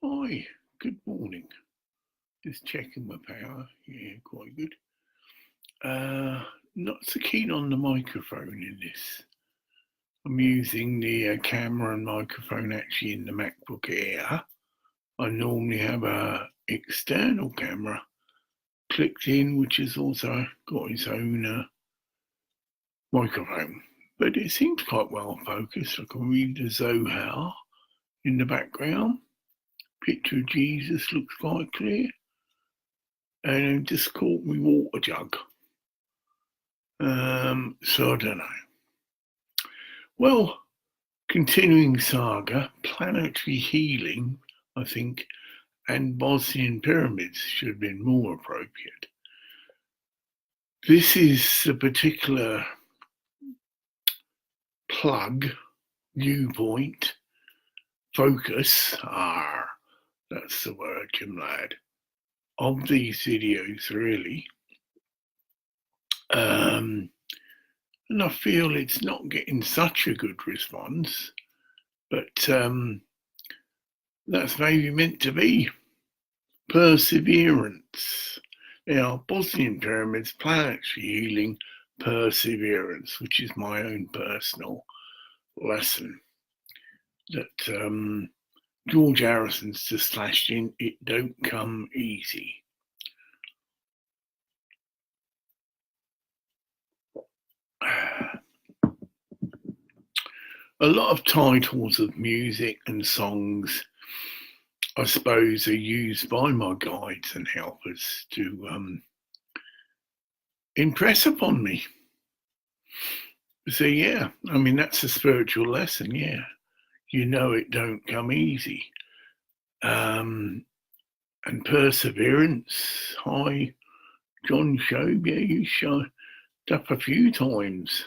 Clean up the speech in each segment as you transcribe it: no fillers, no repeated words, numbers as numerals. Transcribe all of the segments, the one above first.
Hi, good morning. Just checking my power. Yeah, quite good. Not so keen on the microphone in this. I'm using the camera and microphone actually in the MacBook Air. I normally have a external camera clicked in, which has also got its own microphone. But it seems quite well focused. I can read the Zohar in the background. Picture of Jesus looks quite clear. And I've just caught my water jug. So I don't know. Well, continuing saga, Planetary Healing, I think, and Bosnian Pyramids should have been more appropriate. This is a particular plug, viewpoint, focus, that's the word, Jim Ladd, of these videos, really. And I feel it's not getting such a good response, but that's maybe meant to be. Perseverance. Now, Bosnian Pyramids, Planetary Healing, Perseverance, which is my own personal lesson that George Harrison's just slashed in. It don't come easy. A lot of titles of music and songs, I suppose, are used by my guides and helpers to impress upon me. So yeah, I mean, that's a spiritual lesson. Yeah, you know, it don't come easy. And perseverance. Hi, John Shobe. Yeah, you showed up a few times.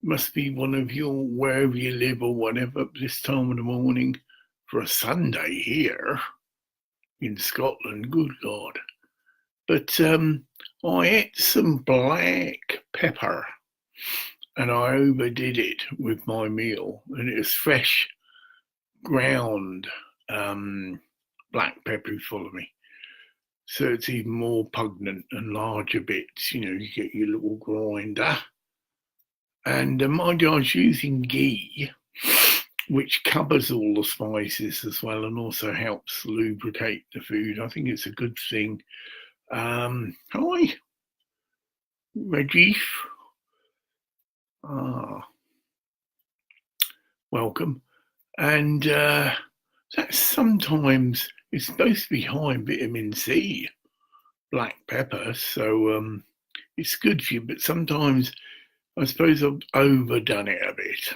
Must be one of your wherever you live or whatever this time of the morning for a Sunday here in Scotland. Good God. But I ate some black pepper and I overdid it with my meal, and it was fresh ground black pepper you follow me. So it's even more pungent and larger bits, you know, you get your little grinder. And mind you, I was using ghee, which covers all the spices as well and also helps lubricate the food. I think it's a good thing. Hi, Rajiv. Welcome. And that sometimes it's supposed to be high in vitamin C, black pepper, so it's good for you, but sometimes I suppose I've overdone it a bit,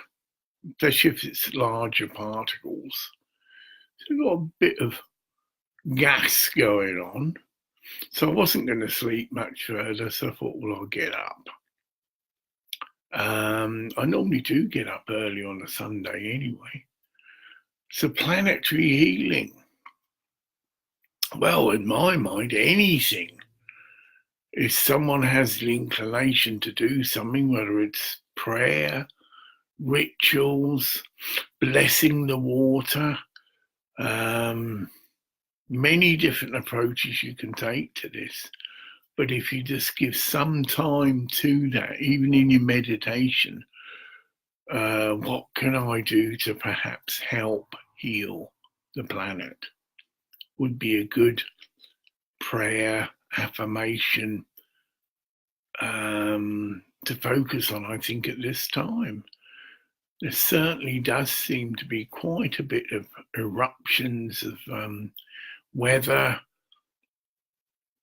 especially if it's larger particles. So I've got a bit of gas going on. So I wasn't going to sleep much further, so I thought, well, I'll get up. I normally do get up early on a Sunday anyway. So planetary healing. Well, in my mind, anything. If someone has the inclination to do something, whether it's prayer, rituals, blessing the water, many different approaches you can take to this. But if you just give some time to that, even in your meditation, what can I do to perhaps help heal the planet? Would be a good prayer, affirmation to focus on, I think, at this time. There certainly does seem to be quite a bit of eruptions of weather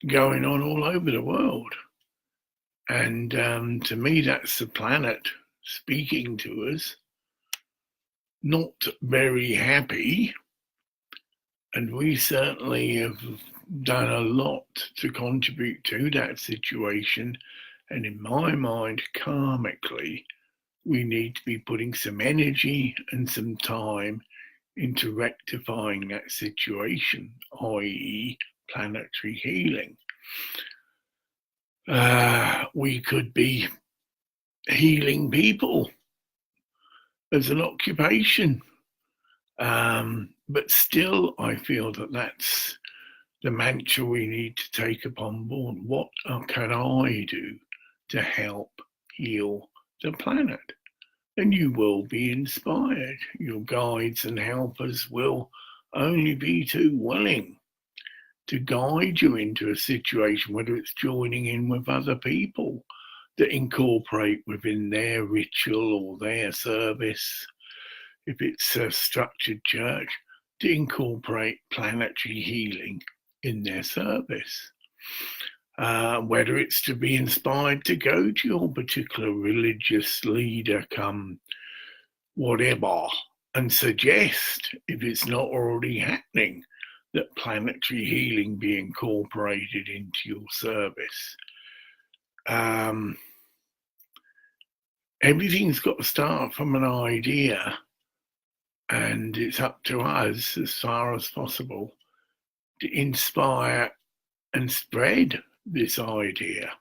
going on all over the world. And to me, that's the planet speaking to us, not very happy. And we certainly have done a lot to contribute to that situation. And in my mind, karmically, we need to be putting some energy and some time into rectifying that situation, i.e. planetary healing. We could be healing people as an occupation. But still, I feel that that's the mantra we need to take upon board. What can I do to help heal the planet? And you will be inspired. Your guides and helpers will only be too willing to guide you into a situation, whether it's joining in with other people that incorporate within their ritual or their service, if it's a structured church, to incorporate planetary healing in their service. Whether it's to be inspired to go to your particular religious leader, come whatever, and suggest, if it's not already happening, that planetary healing be incorporated into your service. Everything's got to start from an idea, and it's up to us, as far as possible, to inspire and spread this idea.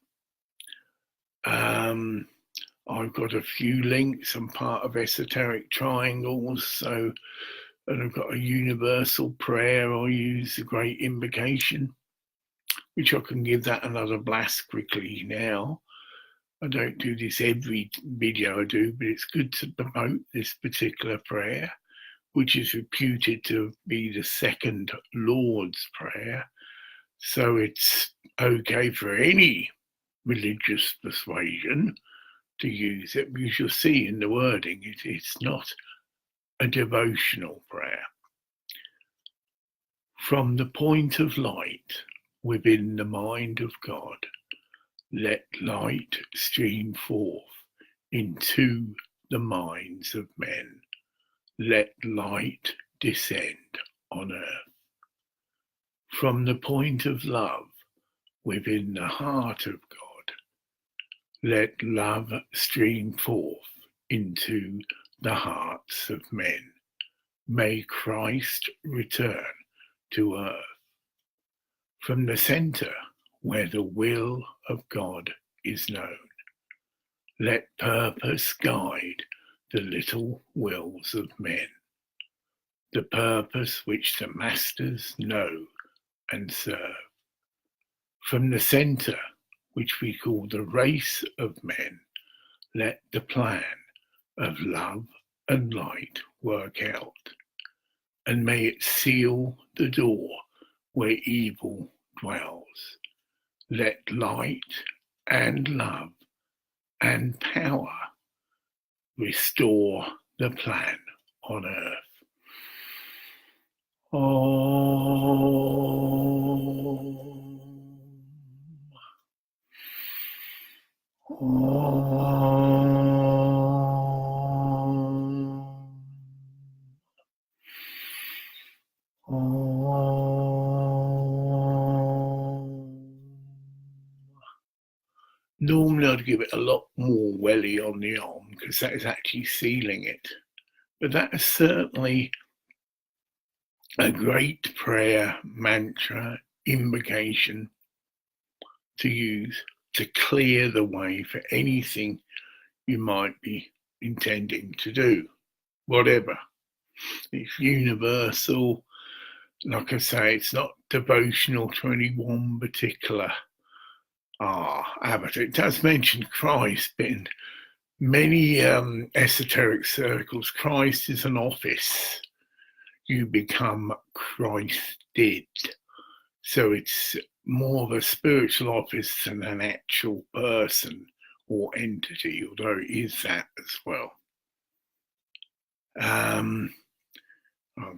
I've got a few links. I'm part of Esoteric Triangles, and I've got a universal prayer. I use the Great Invocation, which I can give that another blast quickly now. I don't do this every video I do, but it's good to promote this particular prayer, which is reputed to be the second Lord's Prayer. So it's okay for any religious persuasion to use it, because you'll see in the wording, it's not a devotional prayer. From the point of light within the mind of God, let light stream forth into the minds of men. Let light descend on earth. From the point of love within the heart of God, let love stream forth into the hearts of men. May Christ return to earth. From the center where the will of God is known, let purpose guide the little wills of men, the purpose which the masters know and serve. From the center, which we call the race of men, let the plan of love and light work out, and may it seal the door where evil dwells. Let light and love and power restore the plan on earth. Normally I'd give it a lot more welly on the arm, because that is actually sealing it. But that is certainly a great prayer, mantra, invocation to use to clear the way for anything you might be intending to do, whatever. It's universal. Like I say, it's not devotional to any one particular avatar. It does mention Christ, but in many esoteric circles, Christ is an office. You become Christed. So it's more of a spiritual office than an actual person or entity, although it is that as well. I've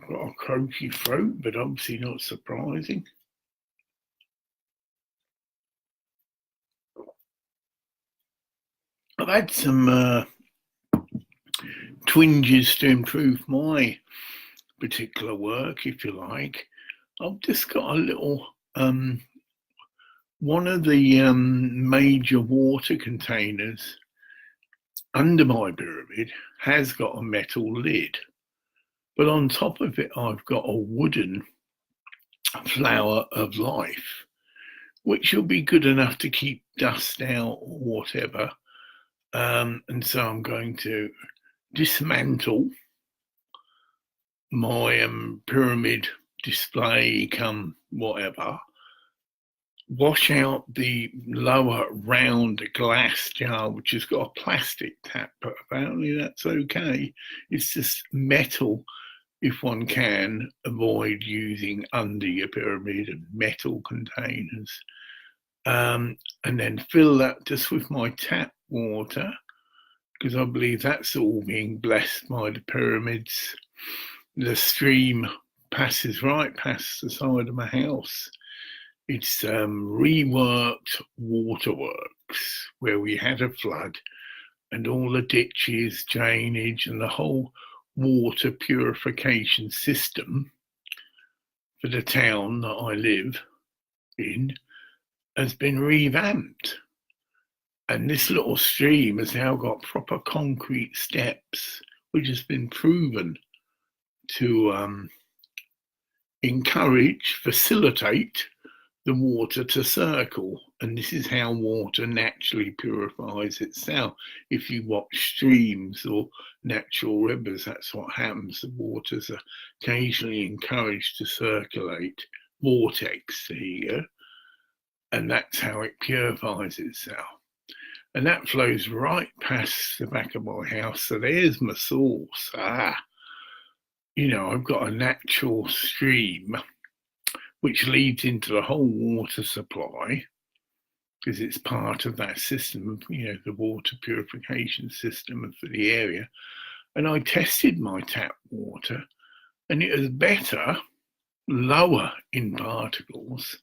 got a croaky throat, but obviously not surprising. I've had some twinges to improve my particular work, if you like. I've just got a little, one of the major water containers under my pyramid has got a metal lid, but on top of it I've got a wooden flower of life, which will be good enough to keep dust out or whatever. And so I'm going to dismantle my pyramid display come whatever, wash out the lower round glass jar, which has got a plastic tap, but apparently that's okay. It's just metal. If one can, avoid using under your pyramid and metal containers. And then fill that just with my tap water, because I believe that's all being blessed by the pyramids. The stream passes right past the side of my house. It's reworked waterworks where we had a flood, and all the ditches, drainage, and the whole water purification system for the town that I live in has been revamped. And this little stream has now got proper concrete steps, which has been proven to facilitate the water to circle. And this is how water naturally purifies itself. If you watch streams or natural rivers, that's what happens. The waters are occasionally encouraged to circulate, vortex, there you go. And that's how it purifies itself. And that flows right past the back of my house. So there's my source. I've got a natural stream which leads into the whole water supply, because it's part of that system, the water purification system for the area. And I tested my tap water, and it was better, lower in particles,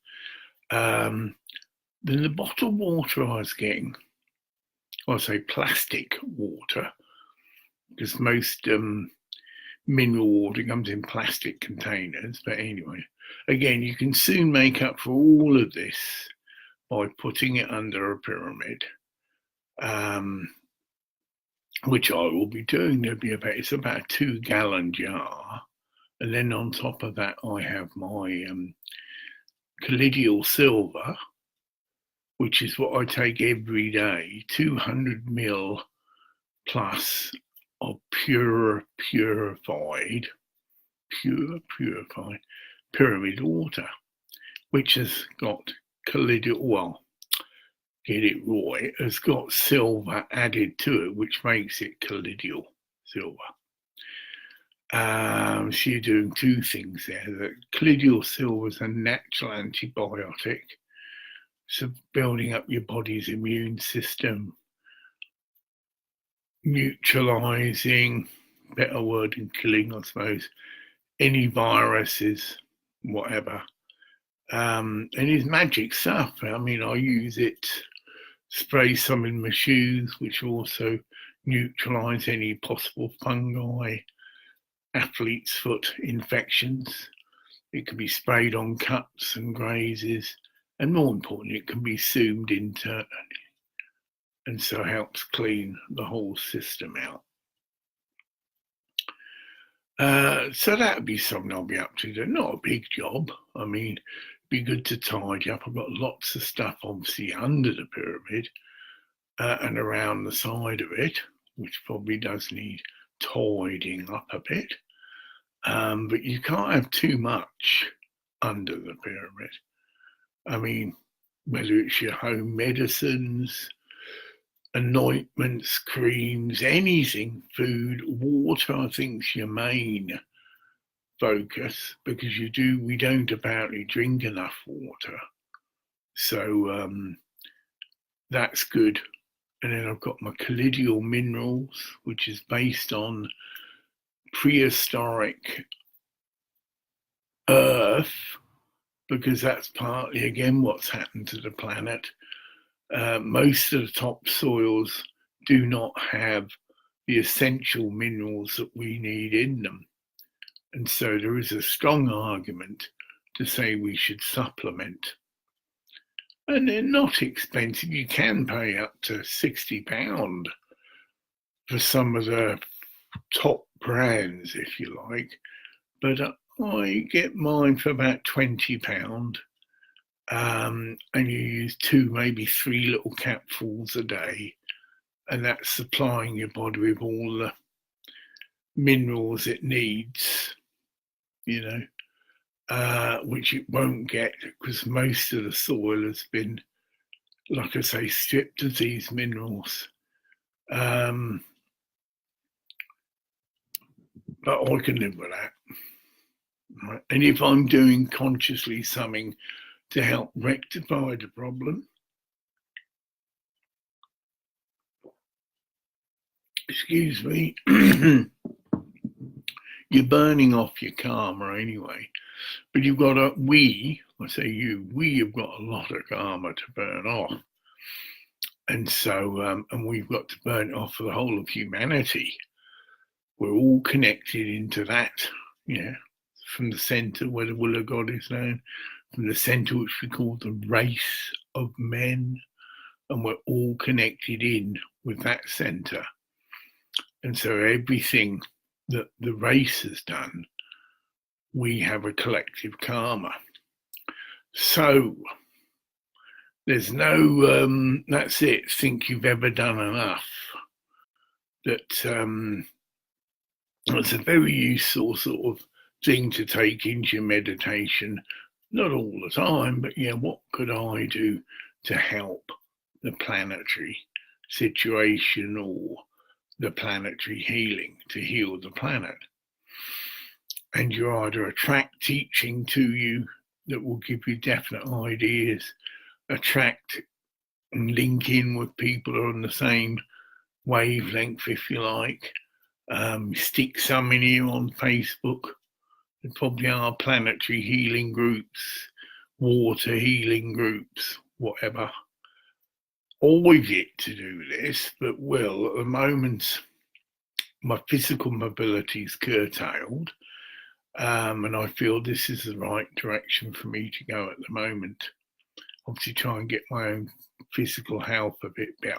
than the bottled water I was getting. I say plastic water, because most mineral water comes in plastic containers. But anyway, again, you can soon make up for all of this by putting it under a pyramid, which I will be doing. It's about a 2-gallon jar, and then on top of that I have my colloidal silver, which is what I take every day, 200 ml plus of purified pyramid water, which has got colloidal, get it right, has got silver added to it, which makes it colloidal silver. So you're doing two things there. The colloidal silver is a natural antibiotic, so building up your body's immune system, neutralizing, better word than killing, I suppose, any viruses, whatever. And it's magic stuff. I mean, I use it, spray some in my shoes, which also neutralize any possible fungi, athlete's foot infections. It can be sprayed on cuts and grazes, and more importantly, it can be zoomed internally, and so helps clean the whole system out. So that would be something I'll be up to. They're not a big job. I mean, it'd be good to tidy up. I've got lots of stuff obviously under the pyramid and around the side of it, which probably does need tidying up a bit. But you can't have too much under the pyramid. I mean, whether it's your home medicines, anointments, creams, anything, food, water, I think is your main focus, because we don't apparently drink enough water. So that's good. And then I've got my colloidal minerals, which is based on prehistoric Earth, because that's partly, again, what's happened to the planet. Most of the topsoils do not have the essential minerals that we need in them. And so there is a strong argument to say we should supplement. And they're not expensive. You can pay up to £60 for some of the top brands, if you like. But I get mine for about £20. And you use 2, maybe 3 little capfuls a day, and that's supplying your body with all the minerals it needs which it won't get because most of the soil has been, like I say, stripped of these minerals. But I can live with that. Right? And if I'm doing consciously something to help rectify the problem, excuse me, you're burning off your karma anyway. But you've got we have got a lot of karma to burn off. And so, and we've got to burn it off for the whole of humanity. We're all connected into that, from the center where the will of God is known, from the center which we call the race of men, and we're all connected in with that center. And so everything that the race has done, we have a collective karma. So there's no, that's it, think you've ever done enough. That's a very useful sort of thing to take into your meditation. Not all the time, but what could I do to help the planetary situation or the planetary healing, to heal the planet? And you either attract teaching to you that will give you definite ideas, attract and link in with people who are on the same wavelength, if you like, stick some in you on Facebook. There probably are planetary healing groups, water healing groups, whatever. Always yet to do this, but will. At the moment, my physical mobility is curtailed, and I feel this is the right direction for me to go at the moment. Obviously, try and get my own physical health a bit better.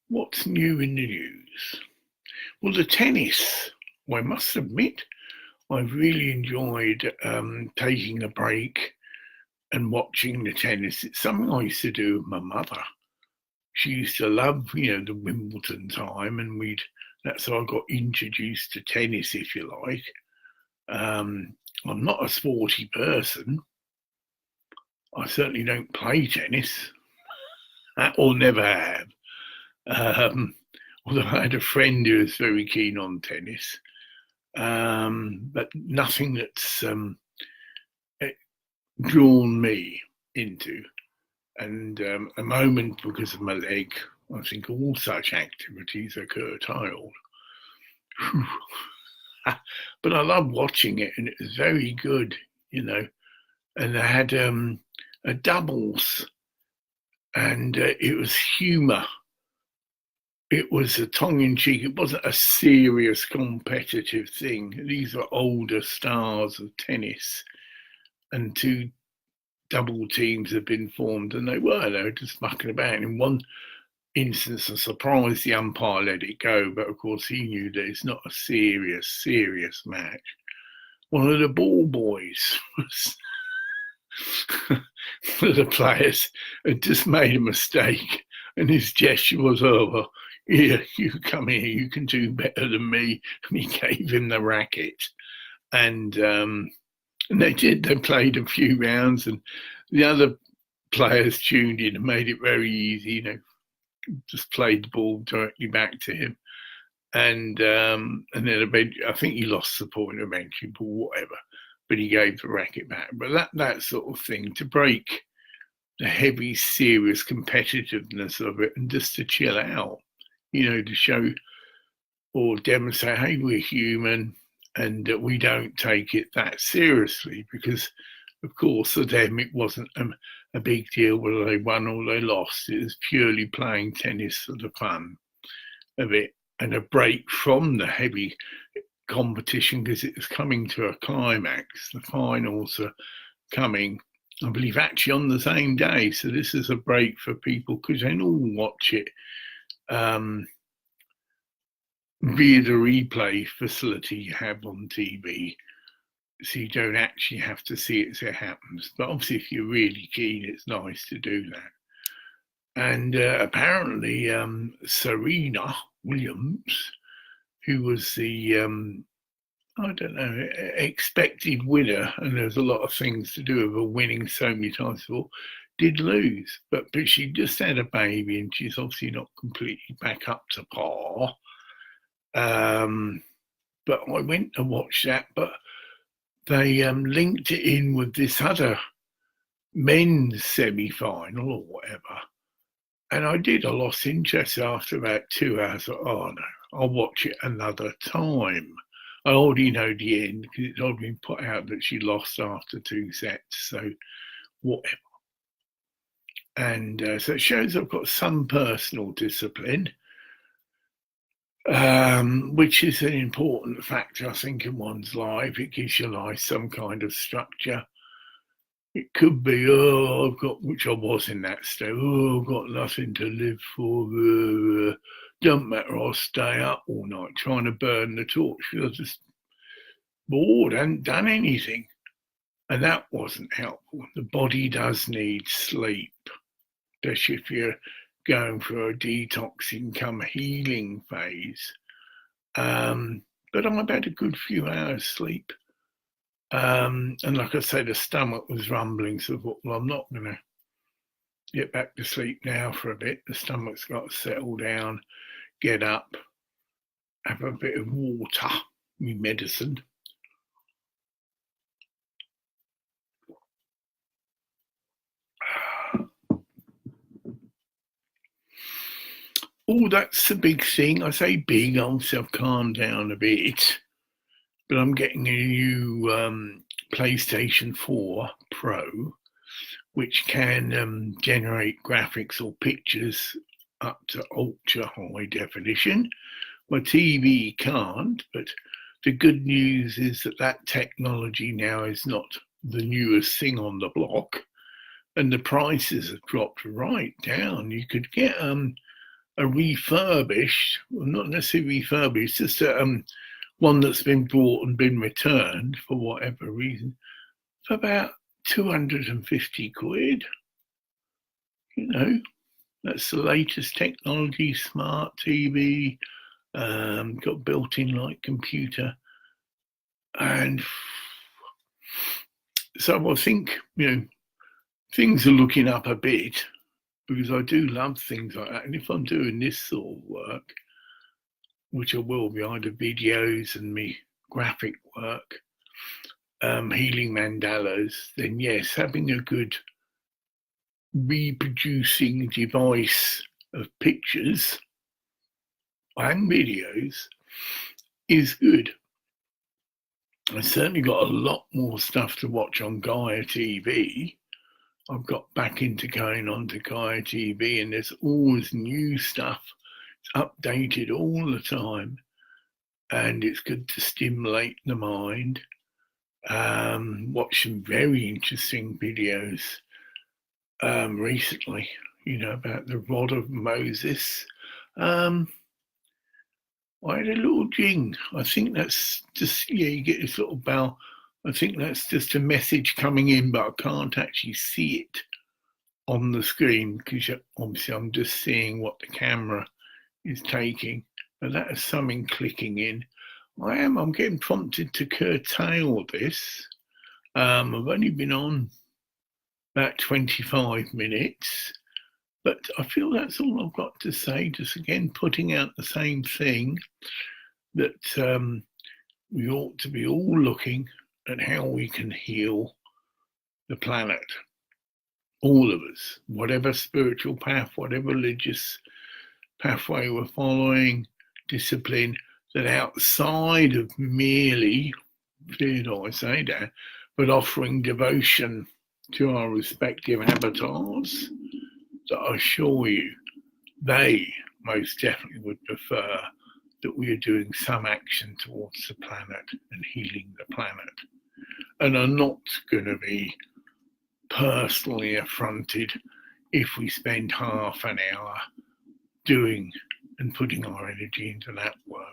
What's new in the news? Well, the tennis. Well, I must admit, I've really enjoyed taking a break and watching the tennis. It's something I used to do with my mother. She used to love, the Wimbledon time, and that's how I got introduced to tennis, if you like. I'm not a sporty person. I certainly don't play tennis, or never have. Although I had a friend who was very keen on tennis, but nothing that's drawn me into. And at the moment, because of my leg, I think all such activities are curtailed. But I love watching it, and it was very good, And I had a doubles, and it was humour. It was a tongue-in-cheek. It wasn't a serious competitive thing. These are older stars of tennis, and two double teams had been formed, and they were just mucking about. And in one instance, I'm surprised the umpire let it go, but of course he knew that it's not a serious match. One of the ball boys one of the players had just made a mistake, and his gesture was, "Oh, well, here, you come here, you can do better than me." And he gave him the racket, and they did. They played a few rounds, and the other players tuned in and made it very easy, just played the ball directly back to him. And then eventually, I think he lost the point eventually, but whatever. But he gave the racket back. But that sort of thing, to break the heavy, serious competitiveness of it, and just to chill out, to show or demonstrate, hey, we're human, and that we don't take it that seriously, because of course for them it wasn't a big deal whether they won or they lost. It was purely playing tennis for the fun of it, and a break from the heavy competition, because it was coming to a climax. The finals are coming, I believe, actually on the same day. So this is a break for people, because they all watch it via the replay facility you have on TV. So you don't actually have to see it as it happens. But obviously, if you're really keen, it's nice to do that. And apparently, Serena Williams who was the I don't know, expected winner, and there's a lot of things to do with her winning so many times before, did lose. But she just had a baby, and she's obviously not completely back up to par. But I went to watch that, but they linked it in with this other men's semi-final or whatever. And I lost interest after about 2 hours. Oh no, I'll watch it another time. I already know the end because it's already been put out that she lost after 2 sets. So whatever. And so it shows I've got some personal discipline, which is an important factor, I think, in one's life. It gives your life some kind of structure. It could be, I've got, which I was in that state, I've got nothing to live for. Don't matter, I'll stay up all night trying to burn the torch because I was just bored, hadn't done anything. And that wasn't helpful. The body does need sleep, especially if you're going through a detoxing come healing phase. But I've had a good few hours sleep. And like I say, the stomach was rumbling, so I thought, well, I'm not going to get back to sleep now for a bit. The stomach's got to settle down, get up, have a bit of water, my medicine. Oh, that's the big thing. I say big, obviously I've calmed down a bit. But I'm getting a new PlayStation 4 Pro, which can generate graphics or pictures up to ultra high definition. My TV can't, but the good news is that technology now is not the newest thing on the block, and the prices have dropped right down. You could get a refurbished, well, not necessarily refurbished, just one that's been bought and been returned for whatever reason for about 250 quid. You know, that's the latest technology, smart TV, got built-in like computer. And so I think, things are looking up a bit because I do love things like that. And if I'm doing this sort of work, which I will be, either videos and me graphic work, healing mandalas, then yes, having a good reproducing device of pictures and videos is good. I certainly got a lot more stuff to watch on Gaia TV. I've got back into going on to Gaia TV, and there's always new stuff. It's updated all the time, and it's good to stimulate the mind. Watched some very interesting videos recently, about the rod of Moses. I had a little jing. I think that's just, you get this little bell. I think that's just a message coming in, but I can't actually see it on the screen because obviously I'm just seeing what the camera is taking. But that is something clicking in. I'm getting prompted to curtail this. I've only been on about 25 minutes, but I feel that's all I've got to say. Just again, putting out the same thing, that we ought to be all looking at how we can heal the planet. All of us, whatever spiritual path, whatever religious pathway we're following, discipline, that outside of merely, did I say that, but offering devotion to our respective avatars, that I assure you, they most definitely would prefer that we are doing some action towards the planet and healing the planet, and are not going to be personally affronted if we spend half an hour doing and putting our energy into that work.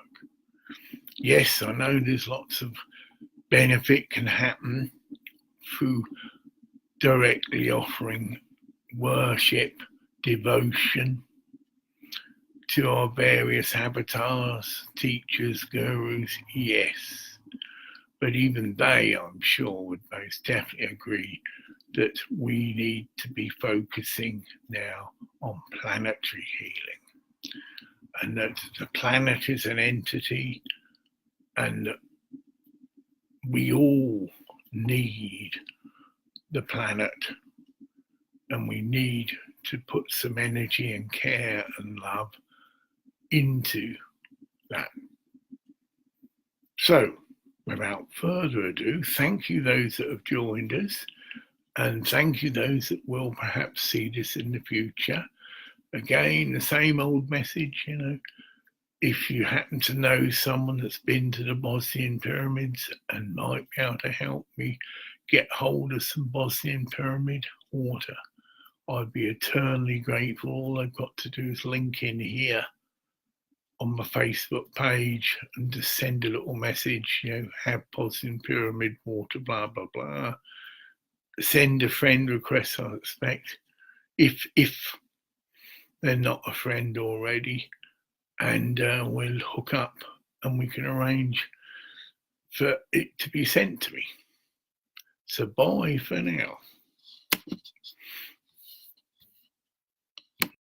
Yes, I know there's lots of benefit can happen through directly offering worship, devotion to our various avatars, teachers, gurus, yes. But even they, I'm sure, would most definitely agree that we need to be focusing now on planetary healing. And that the planet is an entity, and that we all need the planet, and we need to put some energy and care and love into that. So, without further ado, thank you those that have joined us, and thank you those that will perhaps see this in the future. Again, the same old message, if you happen to know someone that's been to the Bosnian pyramids and might be able to help me get hold of some Bosnian pyramid water, I'd be eternally grateful. All they've got to do is link in here on my Facebook page and just send a little message, have Bosnian pyramid water, blah, blah, blah. Send a friend request, I expect, if they're not a friend already, and we'll hook up and we can arrange for it to be sent to me. So bye for now.